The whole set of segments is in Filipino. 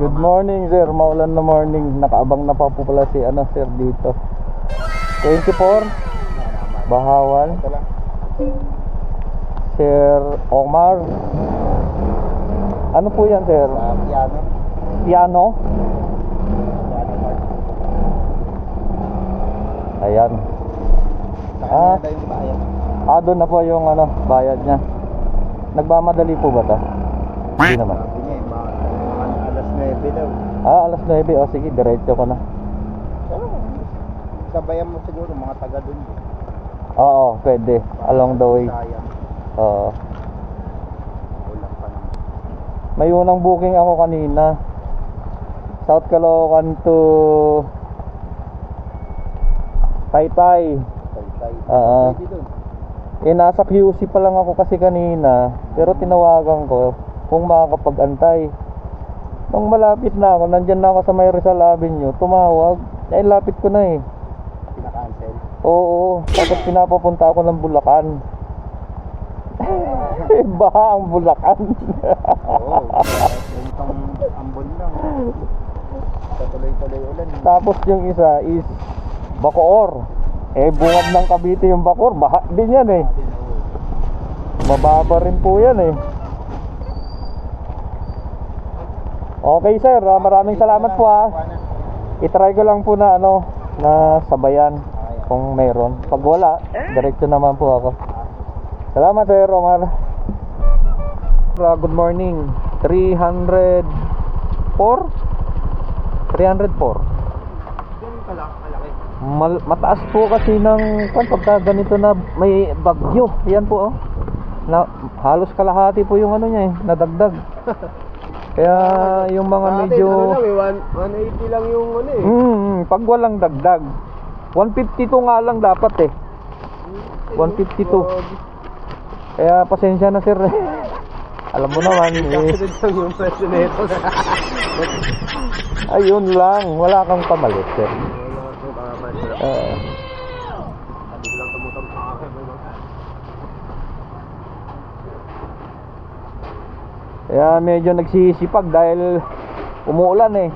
Good morning sir, maulan na morning. Nakaabang na pa po pala si sir dito. 24 Bahawan. Sir Omar. Ano po yan sir? Piano. Piano? Ayan. Sa kanila yung bayan. Doon na po yung bayad niya. Nagmamadali po ba ta? Hindi naman. Sabi niya, mga alas 9 daw. Alas 9. O sige, diretso ko na. Pero, sabayan mo siguro mga taga dun. Oo, pwede. Along the way. Sayang. Oo. Ulang pa naman. May unang booking ako kanina. South Caloocan to Taytay. Tay-tay. Pwede dun. Nasa QC pa lang ako kasi kanina. Pero tinawagan ko kung makakapag-antay. Nung malapit na ako, nandyan na ako sa may Rizal Avenue, tumawag. Lapit ko na eh. Pinaka-cancel. Oo, tapos pinapapunta ako ng Bulacan. Baha ang Bulacan. Oo. Yung ambon lang. Tuloy-tuloy ulan. Tapos yung isa is Bacoor. Bungad ng Cavite yung Bacoor, baha din yan eh. Mababa rin po yan eh. Okay sir, maraming salamat po ha. I-try ko lang po na na sabayan kung meron. Pag wala, diretso naman po ako. Salamat sir Omar. Good morning. 304. Mataas po kasi ng pagka ganito na may bagyo. Yan po na halos kalahati po yung niya nadagdag. Kaya yung mga medyo 180 lang yung pag walang dagdag 152 nga lang dapat 152. Kaya pasensya na sir. Alam mo naman yung presyo nito. ayun lang, wala kang pamalit sir. Kaya medyo nagsisipag dahil umuulan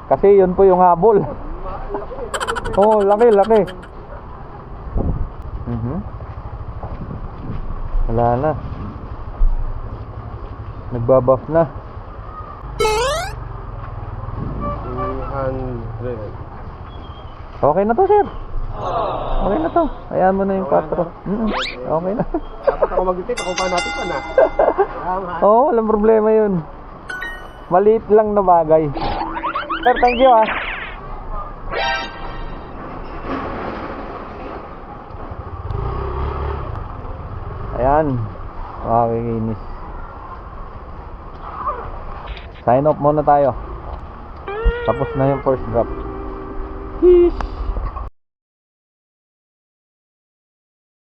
kasi yun po yung habol. Laki. Wala na. Nagbabuff na. 200. Okay na to sir. Okay na to. Ayan mo na yung 4. Okay na. Dapat ako mag-tip, ako pa natin pa na. Walang problema yun. Maliit lang na bagay. Sir, thank you Ayan. Makikinis. Sign off muna tayo. Tapos na yung first drop. Peace.